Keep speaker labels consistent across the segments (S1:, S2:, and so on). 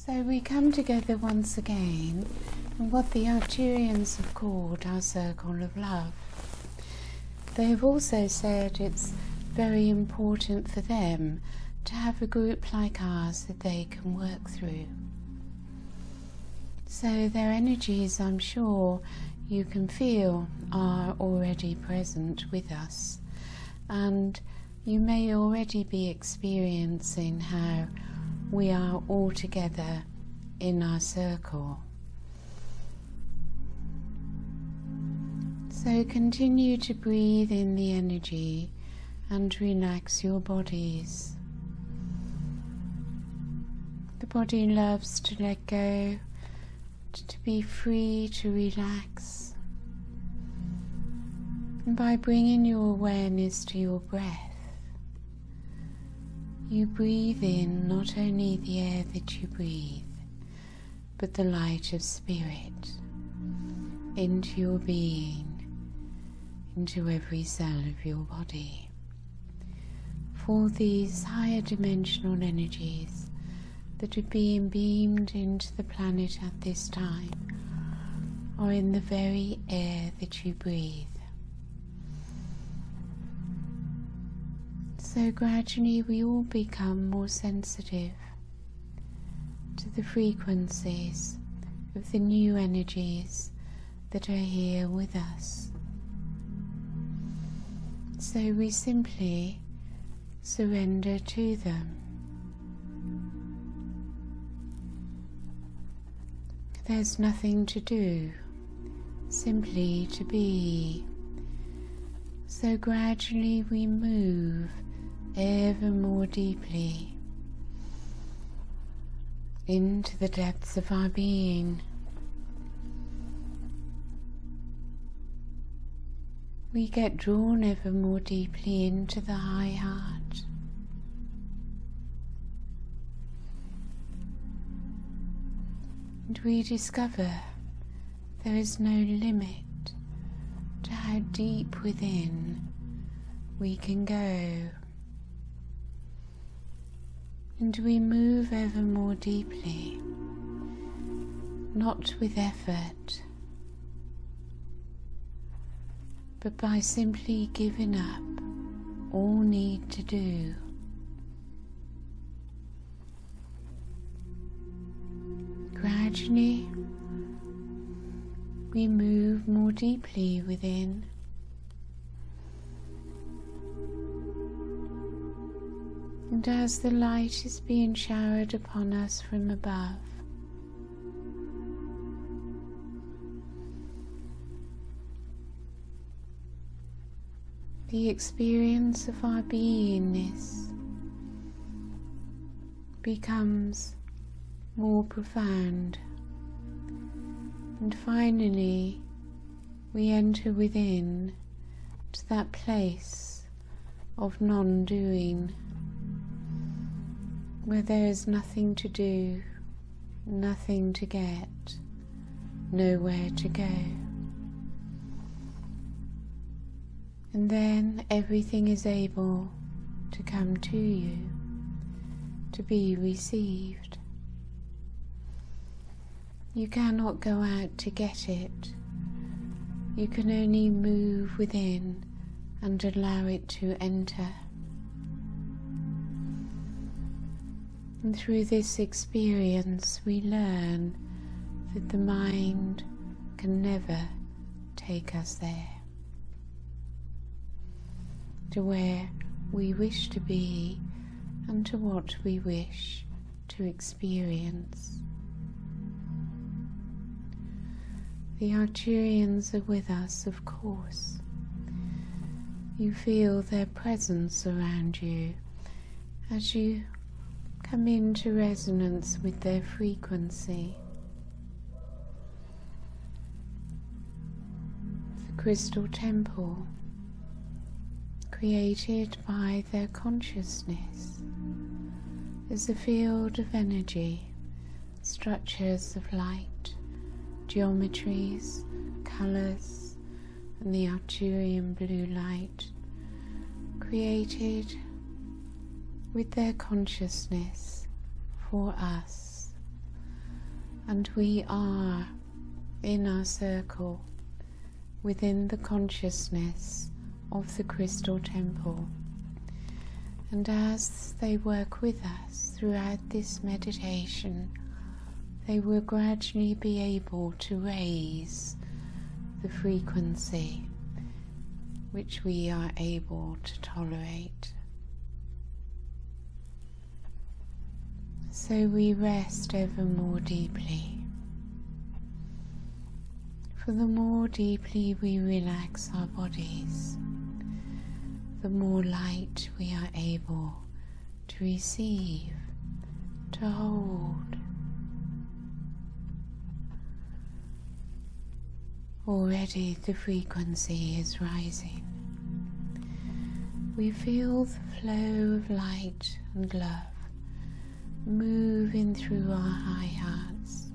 S1: So we come together once again in what the Arcturians have called our circle of love. They have also said it's very important for them to have a group like ours that they can work through. So their energies, I'm sure you can feel, are already present with us, and you may already be experiencing how we are all together in our circle. So continue to breathe in the energy and relax your bodies. The body loves to let go, to be free to relax. And by bringing your awareness to your breath, you breathe in not only the air that you breathe, but the light of spirit into your being, into every cell of your body. For these higher dimensional energies that are being beamed into the planet at this time are in the very air that you breathe. So gradually we all become more sensitive to the frequencies of the new energies that are here with us. So we simply surrender to them. There's nothing to do, simply to be. So gradually we move ever more deeply into the depths of our being. We get drawn ever more deeply into the high heart. And we discover there is no limit to how deep within we can go. And we move ever more deeply, not with effort, but by simply giving up all need to do. Gradually, we move more deeply within. And as the light is being showered upon us from above, the experience of our beingness becomes more profound, and finally we enter within to that place of non-doing, where there is nothing to do, nothing to get, nowhere to go. And then everything is able to come to you, to be received. You cannot go out to get it. You can only move within and allow it to enter. And through this experience we learn that the mind can never take us there, to where we wish to be and to what we wish to experience. The Arcturians are with us, of course. You feel their presence around you as you come into resonance with their frequency. The crystal temple, created by their consciousness, is a field of energy, structures of light, geometries, colours, and the Arcturian blue light, created with their consciousness for us, And we are in our circle within the consciousness of the crystal temple. And as they work with us throughout this meditation, they will gradually be able to raise the frequency which we are able to tolerate. So we rest ever more deeply. For the more deeply we relax our bodies, the more light we are able to receive, to hold. Already the frequency is rising. We feel the flow of light and love moving through our high hearts,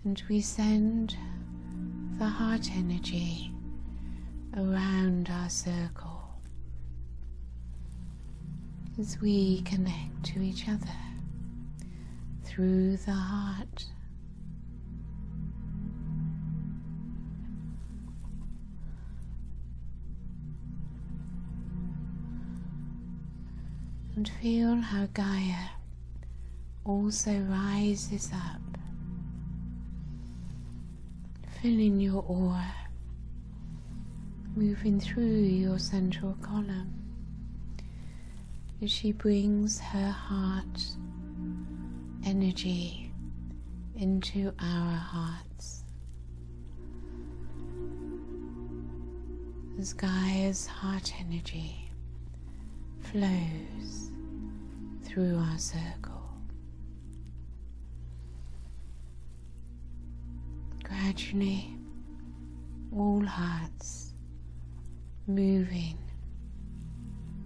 S1: and we send the heart energy around our circle as we connect to each other through the heart. And feel how Gaia also rises up, filling your aura, moving through your central column as she brings her heart energy into our hearts. As Gaia's heart energy flows through our circle, gradually all hearts moving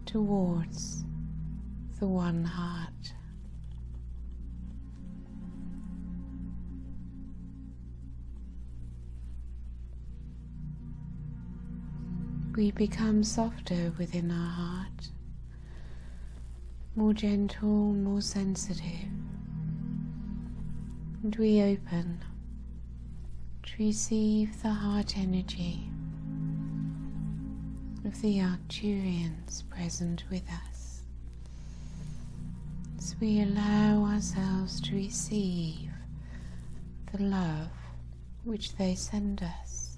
S1: towards the one heart. We become softer within our heart, more gentle, more sensitive, and we open to receive the heart energy of the Arcturians present with us, as we allow ourselves to receive the love which they send us,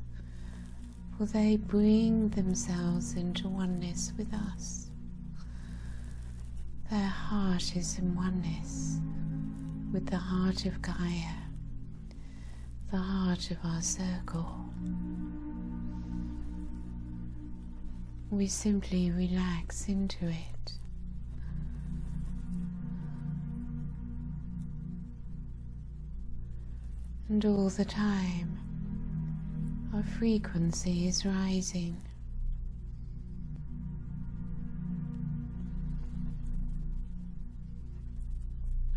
S1: for they bring themselves into oneness with us. Their heart is in oneness with the heart of Gaia, the heart of our circle. We simply relax into it. And all the time, our frequency is rising.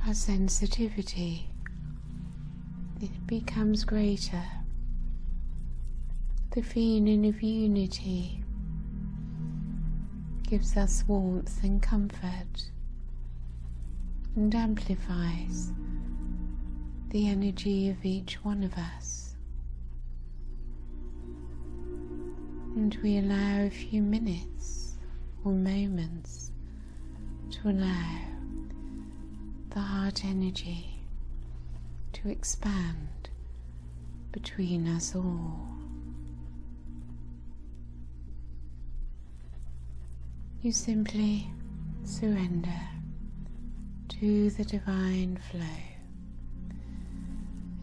S1: Our sensitivity, it becomes greater. The feeling of unity gives us warmth and comfort, and amplifies the energy of each one of us. And we allow a few minutes or moments to allow the heart energy to expand between us all. You simply surrender to the divine flow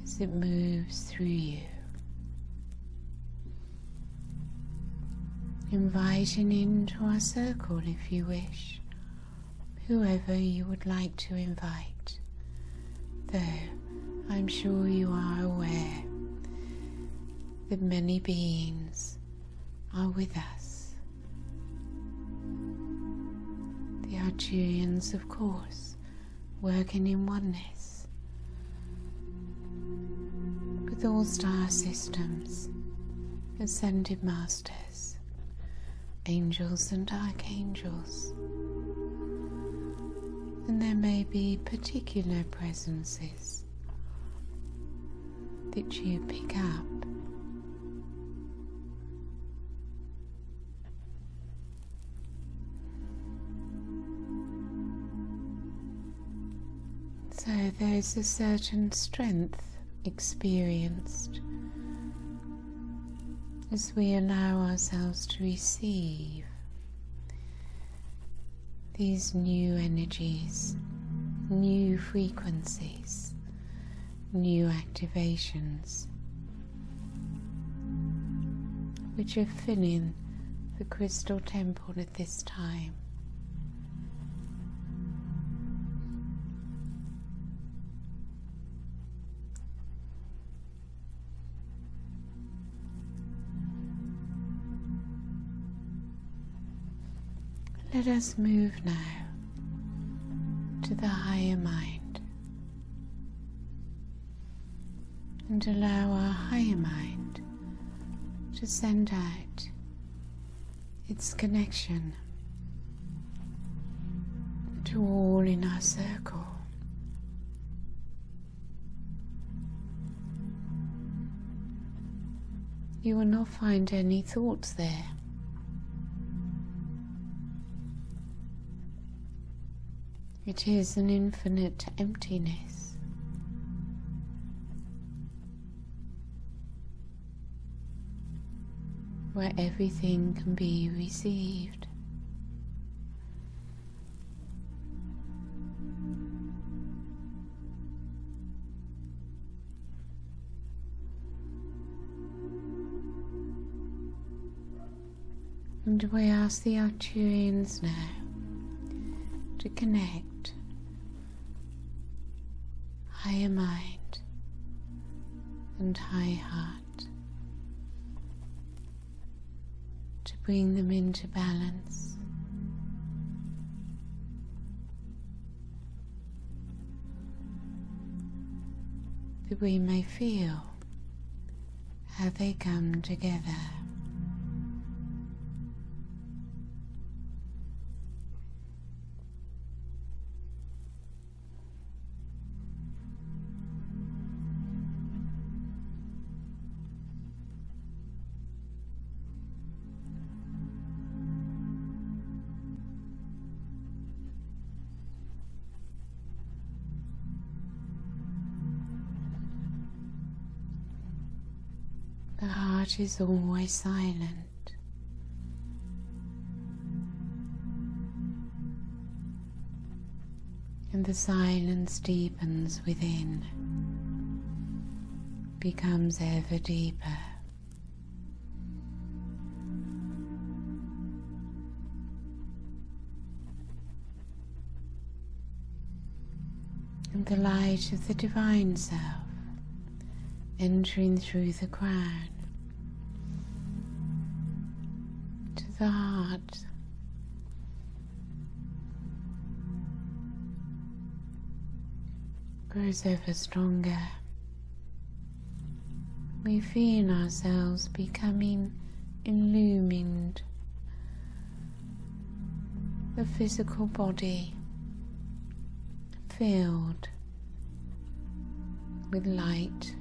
S1: as it moves through you, inviting into our circle, if you wish, whoever you would like to invite, though I'm sure you are aware that many beings are with us. The Arcturians, of course, working in oneness with all star systems, ascended masters, angels and archangels, And there may be particular presences that you pick up. So there's a certain strength experienced as we allow ourselves to receive these new energies, new frequencies, new activations, which are filling the crystal temple at this time. Let us move now to the higher mind and allow our higher mind to send out its connection to all in our circle. You will not find any thoughts there. It is an infinite emptiness. Where everything can be received. And we ask the Arcturians now to connect higher mind and high heart, to bring them into balance. That we may feel how they come together. The heart is always silent. And the silence deepens within, becomes ever deeper. And the light of the Divine Self entering through the crown to the heart, grows ever stronger. We feel ourselves becoming illumined. The physical body filled with light.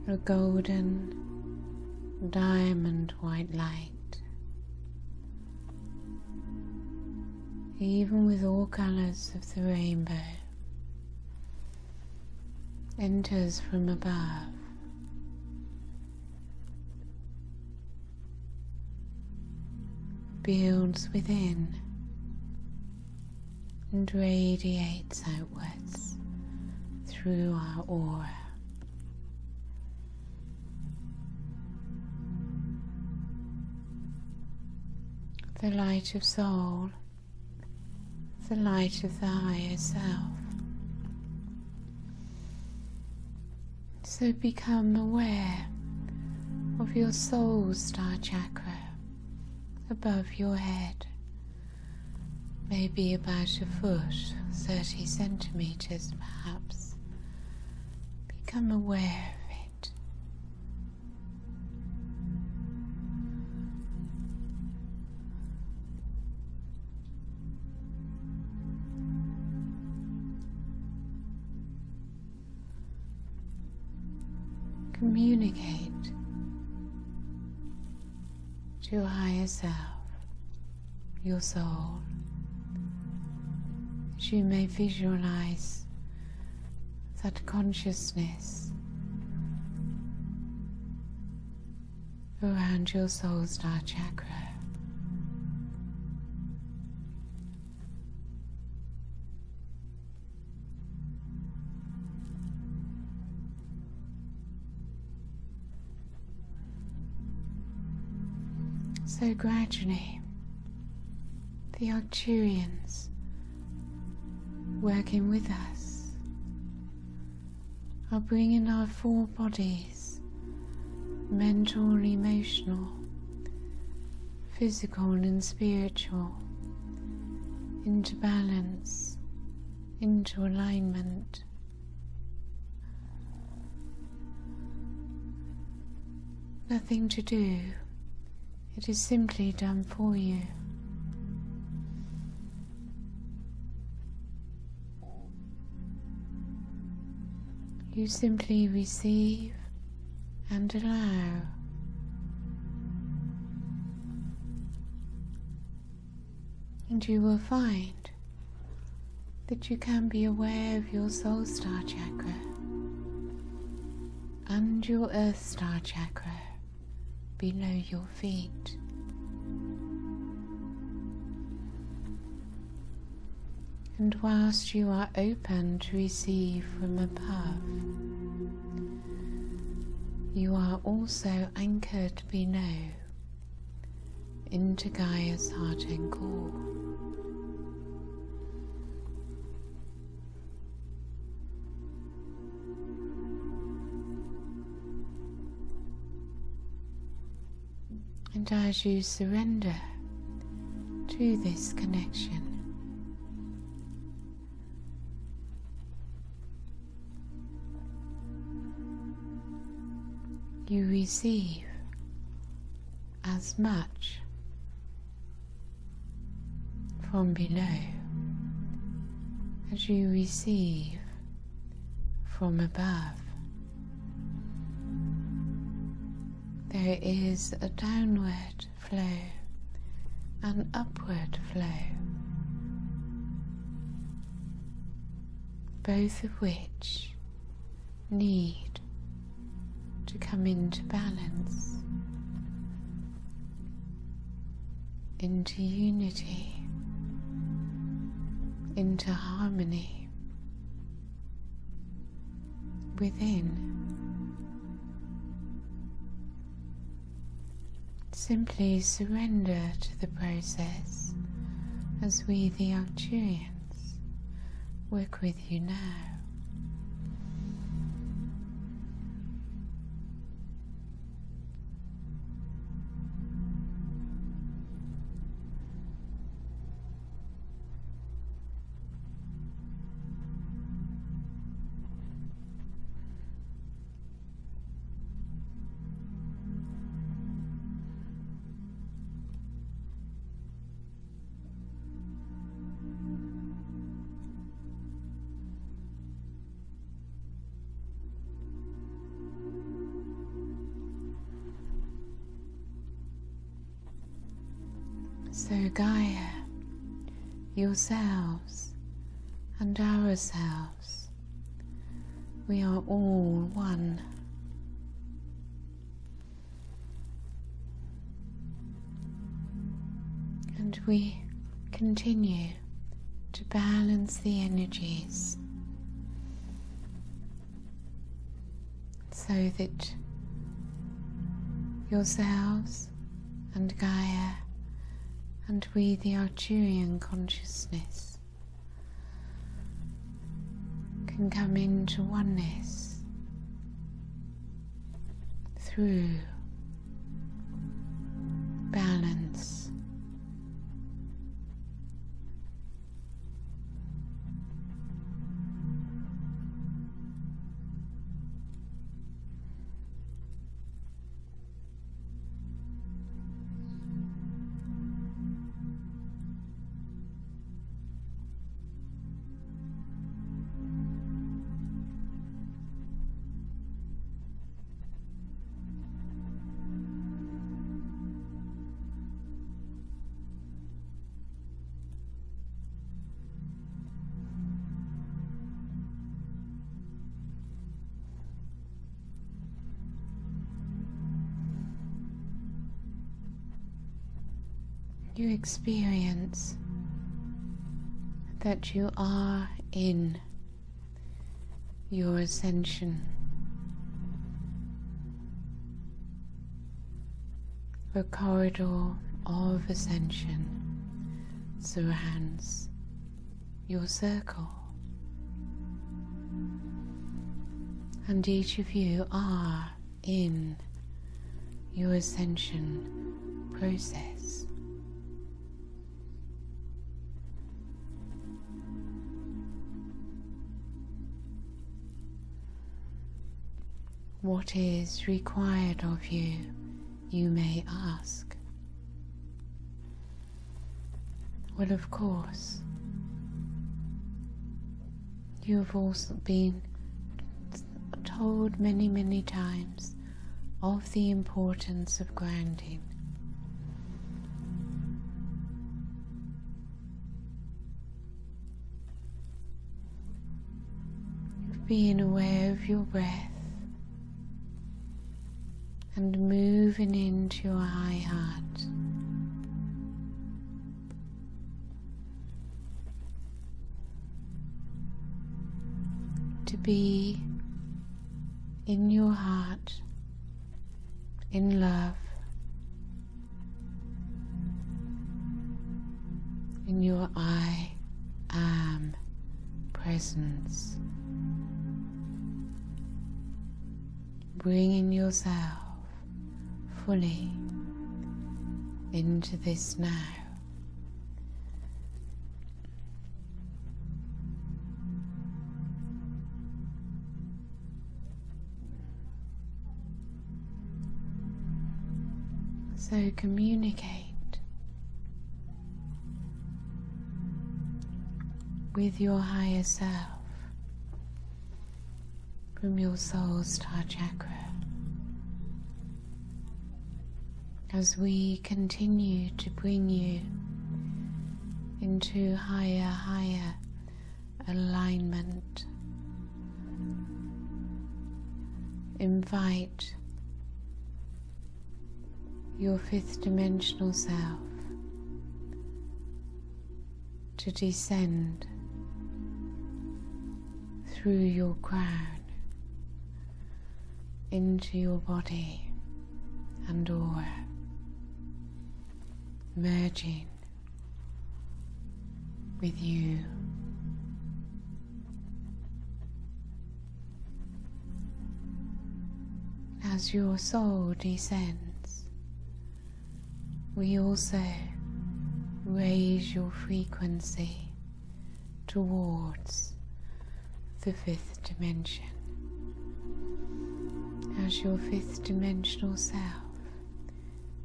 S1: A golden, diamond white light, even with all colours of the rainbow, enters from above, builds within, and radiates outwards through our aura. The light of soul, the light of the higher self. So become aware of your soul star chakra above your head, maybe about a foot, 30 centimeters perhaps. Become aware of it. communicate to your higher self, your soul, as you may visualize that consciousness around your soul star chakra. So gradually, the Arcturians working with us are bringing our four bodies, mental, emotional, physical and spiritual, into balance, into alignment. Nothing to do. It is simply done for you. You simply receive and allow. And you will find that you can be aware of your soul star chakra and your earth star chakra below your feet. And whilst you are open to receive from above, you are also anchored below into Gaia's heart and core. And as you surrender to this connection, you receive as much from below as you receive from above. There is a downward flow, an upward flow, both of which need to come into balance, into unity, into harmony within. Simply surrender to the process as we, the Arcturians, work with you now. So Gaia, yourselves and ourselves, we are all one. And we continue to balance the energies so that yourselves and Gaia and we, the Arcturian consciousness, can come into oneness through balance. you experience that you are in your ascension. The corridor of ascension surrounds your circle, and each of you are in your ascension process. What is required of you, you may ask. Well, of course, you have also been told many, many times of the importance of grounding. You've been aware of your breath and moving into your high heart. To be in your heart, in love, in your I am presence, bringing yourself fully into this now. So communicate with your higher self from your soul star chakra as we continue to bring you into higher alignment. Invite your fifth dimensional self to descend through your crown into your body and aura, merging with you. As your soul descends, we also raise your frequency towards the fifth dimension. As your fifth dimensional self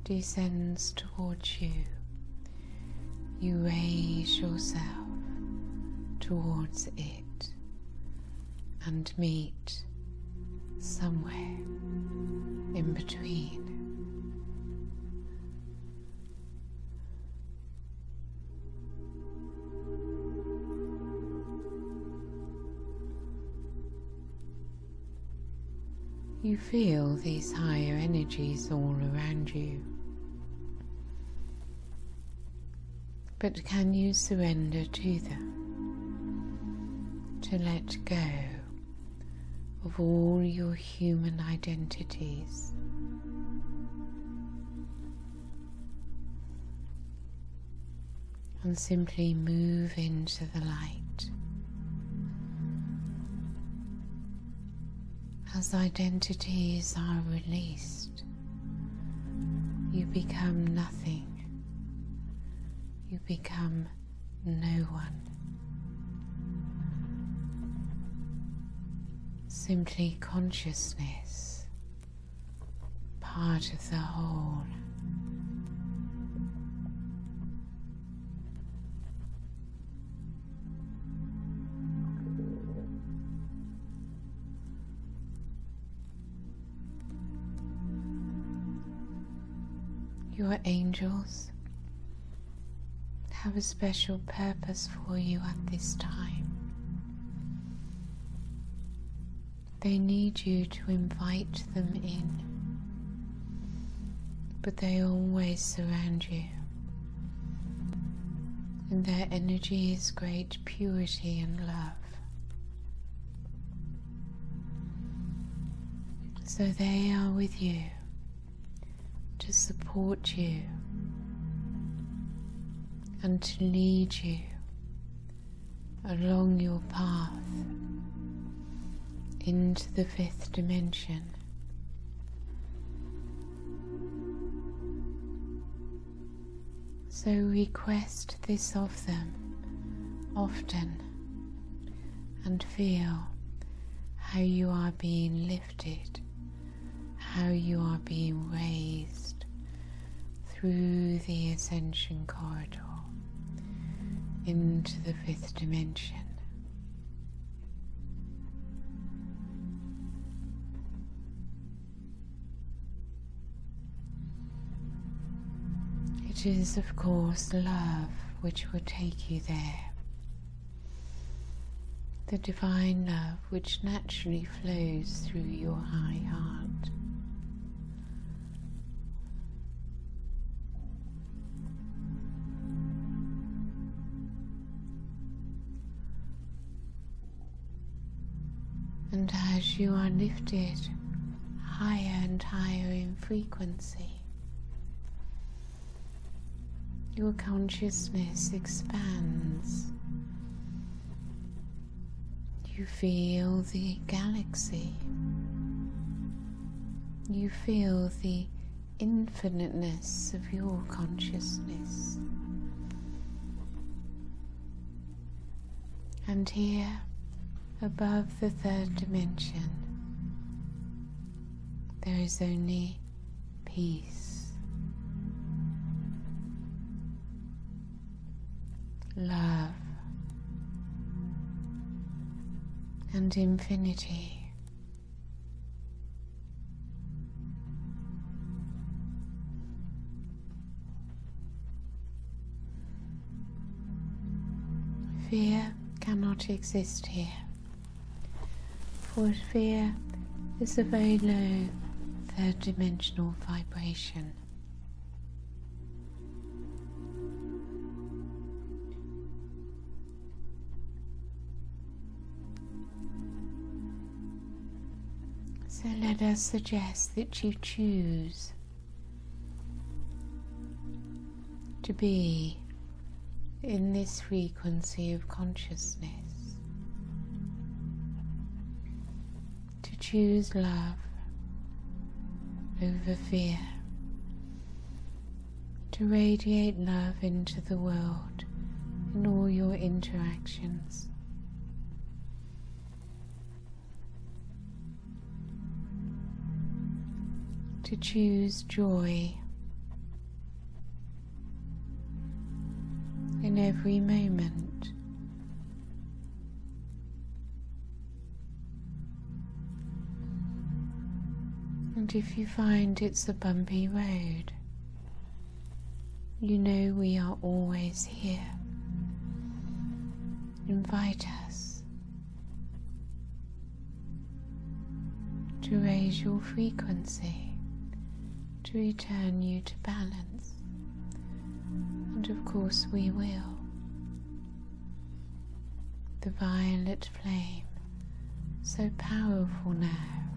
S1: descends towards you, you raise yourself towards it and meet somewhere in between. You feel these higher energies all around you, but can you surrender to them, to let go of all your human identities, and simply move into the light? As identities are released, you become nothing. You become no one. Simply consciousness, part of the whole. Your angels have a special purpose for you at this time. They need you to invite them in, but they always surround you. and their energy is great purity and love. So they are with you to support you and to lead you along your path into the fifth dimension. So request this of them often and feel how you are being lifted, how you are being raised through the Ascension corridor into the fifth dimension. It is, of course, love which will take you there. The divine love which naturally flows through your high heart. And as you are lifted higher and higher in frequency, your consciousness expands. You feel the galaxy. You feel the infiniteness of your consciousness. And here, above the third dimension, there is only peace, love, and infinity. Fear cannot exist here, for fear is a very low third dimensional vibration. So let us suggest that you choose to be in this frequency of consciousness, to choose love over fear, to radiate love into the world in all your interactions. To choose joy in every moment. And if you find it's a bumpy road, you know we are always here. Invite us to raise your frequency, to return you to balance. And of course we will. The violet flame, so powerful now,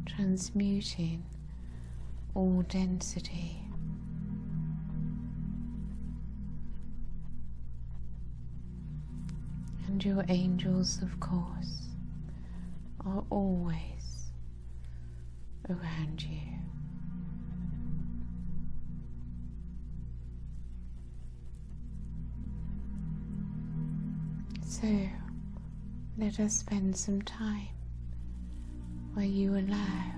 S1: transmuting all density. And your angels, of course, are always around you. So, let us spend some time where you allow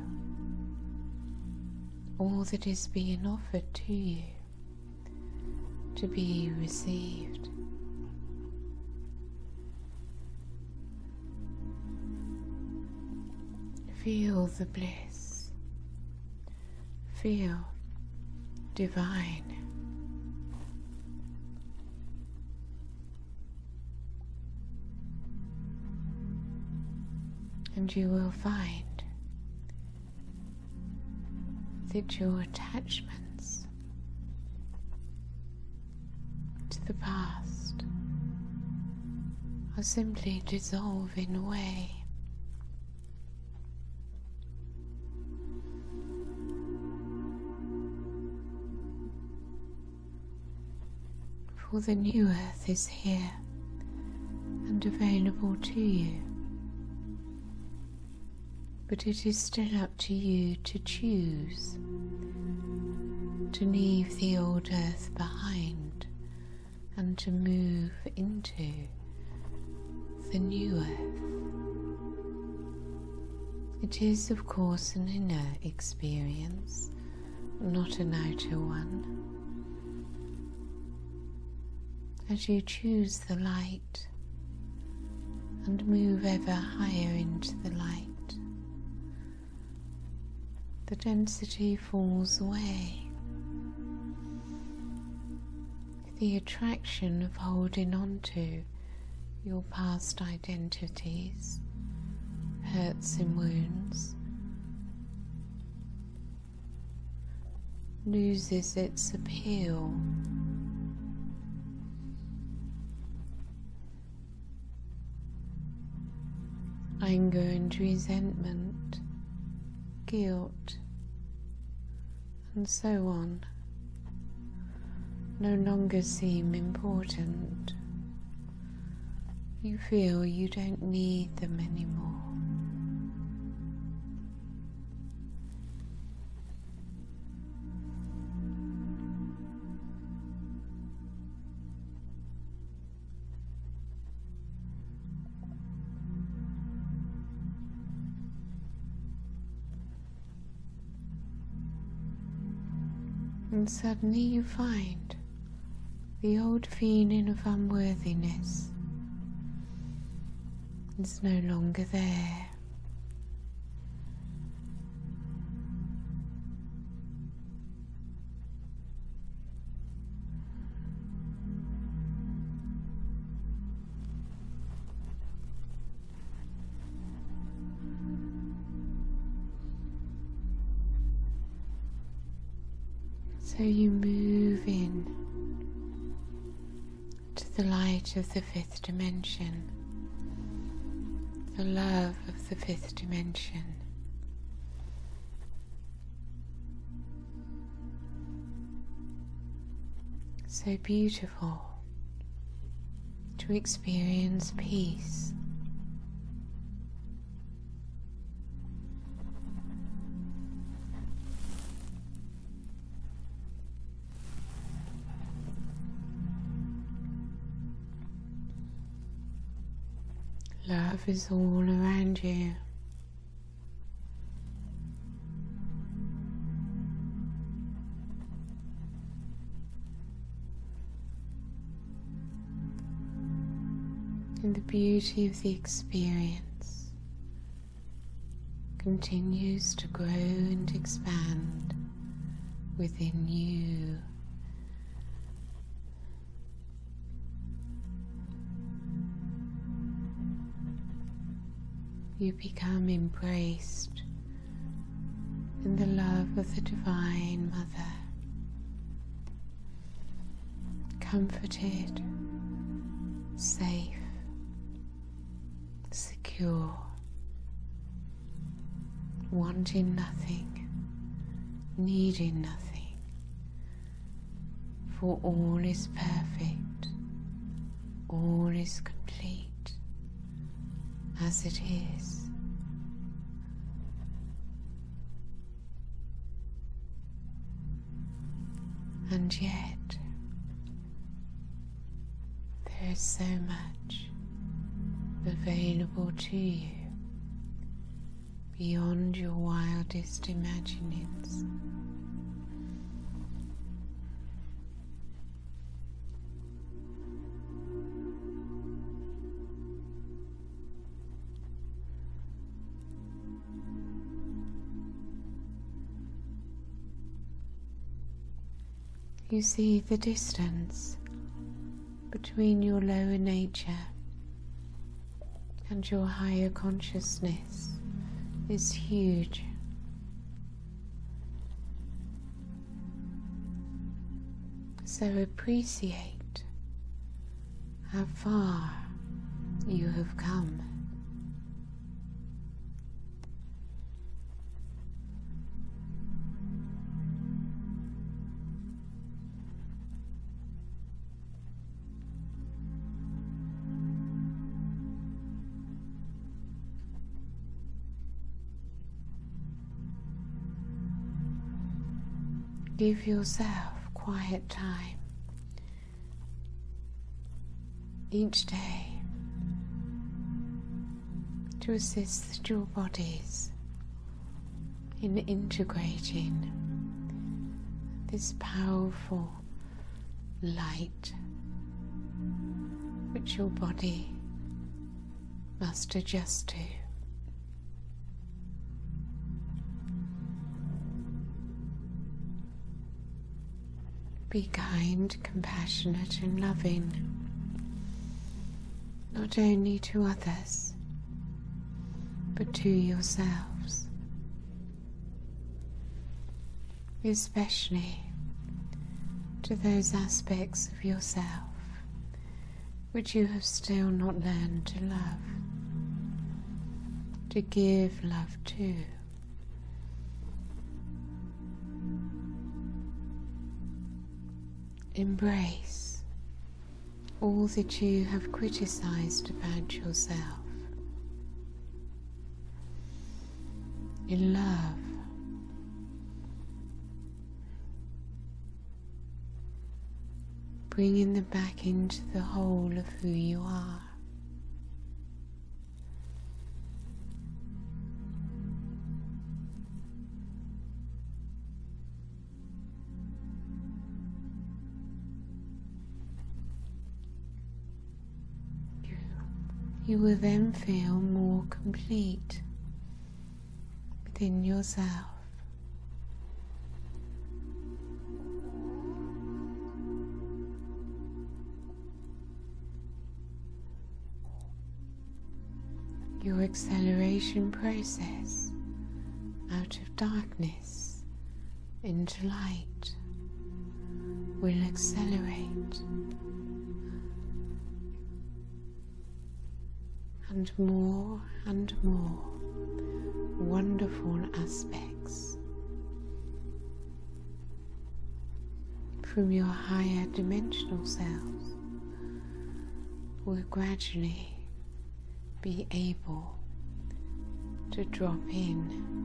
S1: all that is being offered to you to be received. Feel the bliss. Feel divine. And you will find that your attachments to the past are simply dissolving away. For the new earth is here and available to you, but it is still up to you to choose to leave the old earth behind and to move into the new earth. It is, of course, an inner experience, not an outer one. As you choose the light and move ever higher into the light, the density falls away. The attraction of holding on to your past identities, hurts and wounds, loses its appeal. Anger and resentment, guilt, and so on no longer seem important. You feel you don't need them anymore. And suddenly you find the old feeling of unworthiness is no longer there. So you move in to the light of the fifth dimension, the love of the fifth dimension. So beautiful to experience peace. Love is all around you. And the beauty of the experience continues to grow and expand within you. You become embraced in the love of the Divine Mother, comforted, safe, secure, wanting nothing, needing nothing, for all is perfect, all is complete. As it is. And yet there is so much available to you beyond your wildest imaginings. You see the distance between your lower nature and your higher consciousness is huge. So appreciate how far you have come. Give yourself quiet time each day to assist your bodies in integrating this powerful light which your body must adjust to. Be kind, compassionate and loving, not only to others, but to yourselves, especially to those aspects of yourself which you have still not learned to love, to give love to. Embrace all that you have criticized about yourself in love. Bringing them back into the whole of who you are. You will then feel more complete within yourself. Your acceleration process out of darkness into light will accelerate. And more wonderful aspects from your higher dimensional selves will gradually be able to drop in.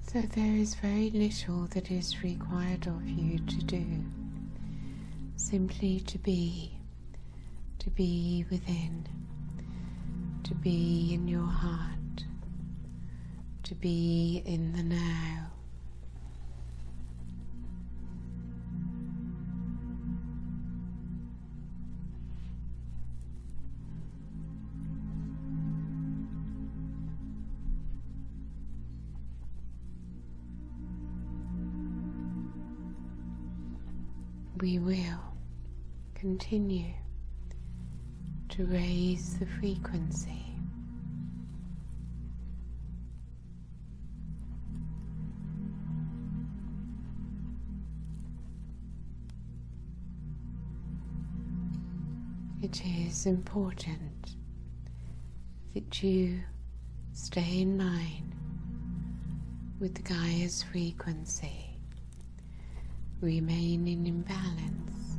S1: So there is very little that is required of you to do, simply to be within, to be in your heart, to be in the now. We will continue to raise the frequency. It is important that you stay in line with Gaia's frequency. Remaining in balance,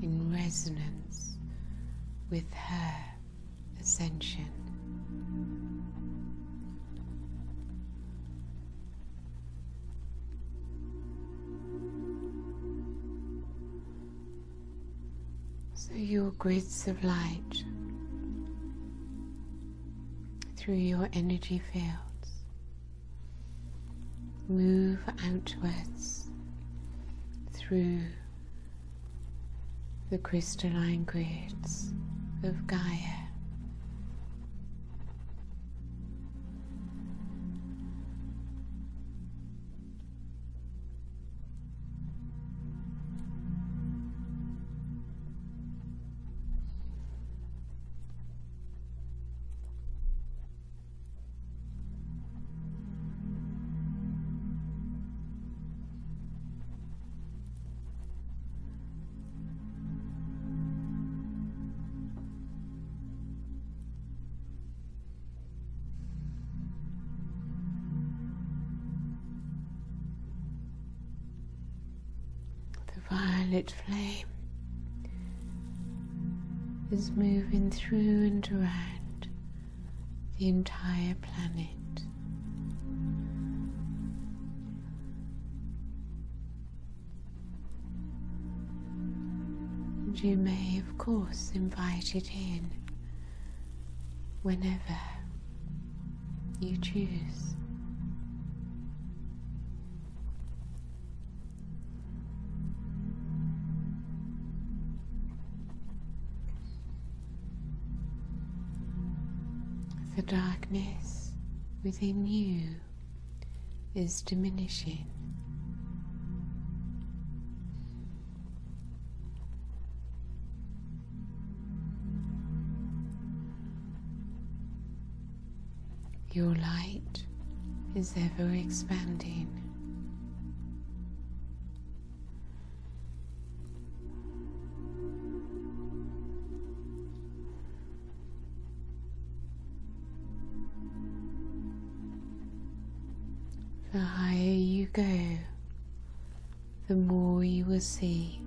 S1: in resonance with her ascension. So your grids of light through your energy fields move outwards through the crystalline grids of Gaia. violet flame is moving through and around the entire planet. And you may, of course, invite it in whenever you choose. The darkness within you is diminishing. Your light is ever expanding. The higher you go, the more you will see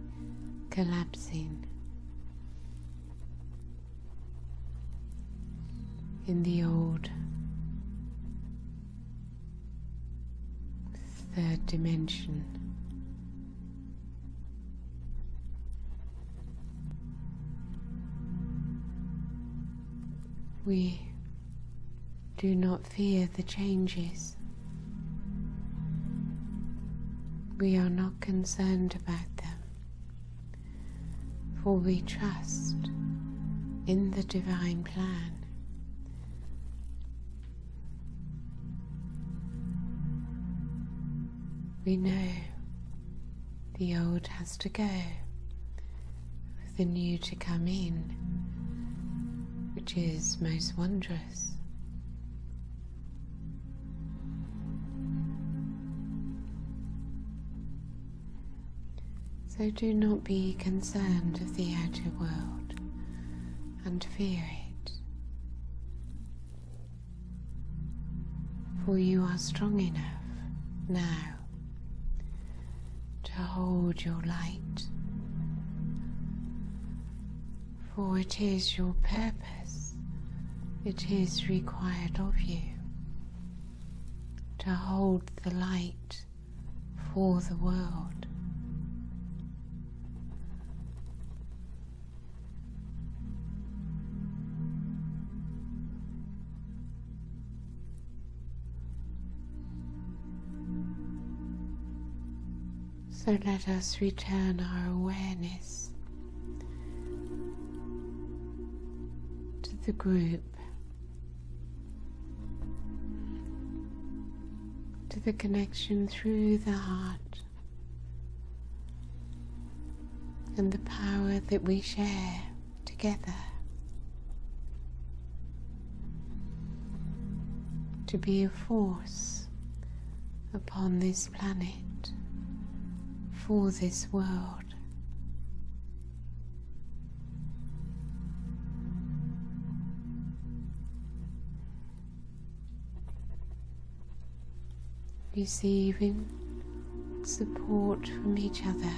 S1: collapsing in the old third dimension. We do not fear the changes. We are not concerned about them, for we trust in the divine plan. We know the old has to go for the new to come in, which is most wondrous. So do not be concerned of the outer world and fear it, for you are strong enough now to hold your light, for it is your purpose, it is required of you to hold the light for the world. So let us return our awareness to the group, to the connection through the heart, and the power that we share together to be a force upon this planet, for this world. Receiving support from each other.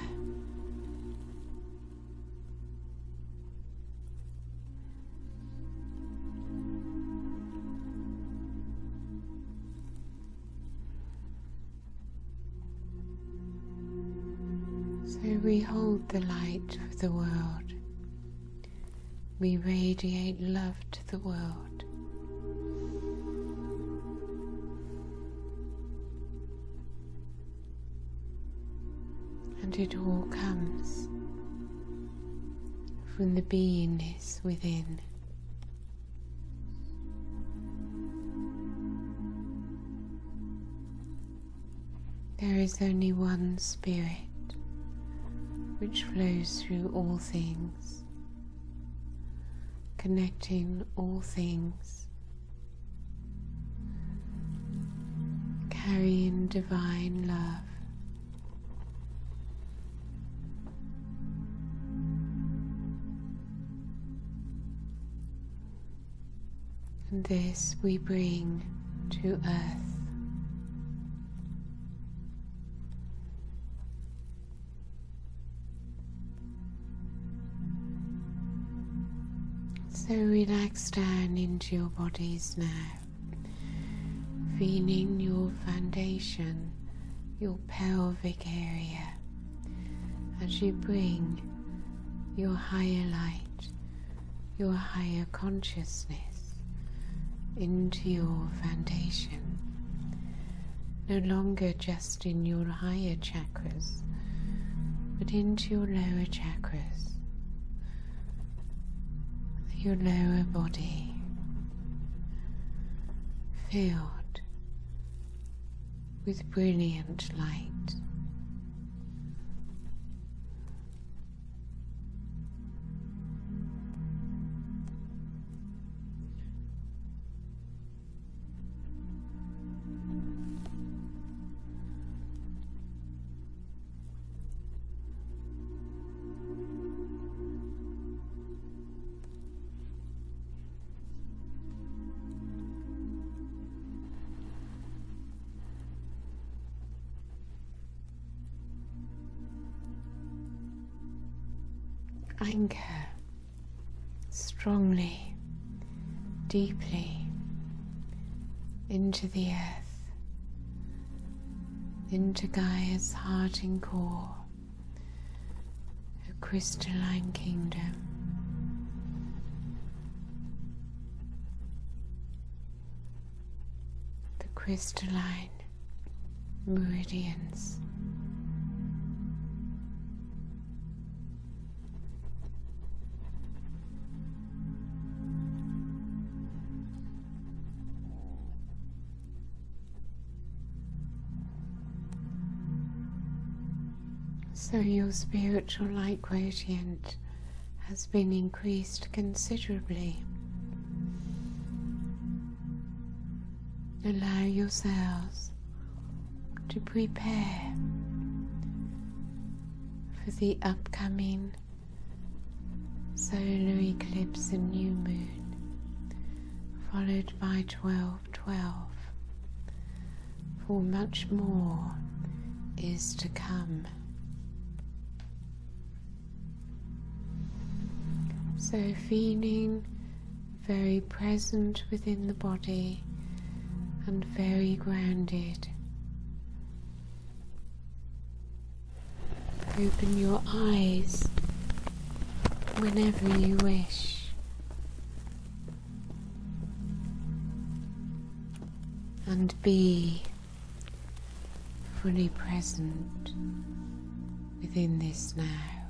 S1: So we hold the light of the world. We radiate love to the world. And it all comes from the beingness within. There is only one spirit which flows through all things, connecting all things, carrying divine love. And this we bring to earth. So relax down into your bodies now, feeling your foundation, your pelvic area, as you bring your higher light, your higher consciousness into your foundation, no longer just in your higher chakras, but into your lower chakras, your lower body, filled with brilliant light. Anchor strongly, deeply into the earth, into Gaia's heart and core, her crystalline kingdom. The crystalline meridians. So your spiritual light quotient has been increased considerably. Allow yourselves to prepare for the upcoming solar eclipse and new moon, followed by 12/12, for much more is to come. So feeling very present within the body and very grounded. Open your eyes whenever you wish. And be fully present within this now.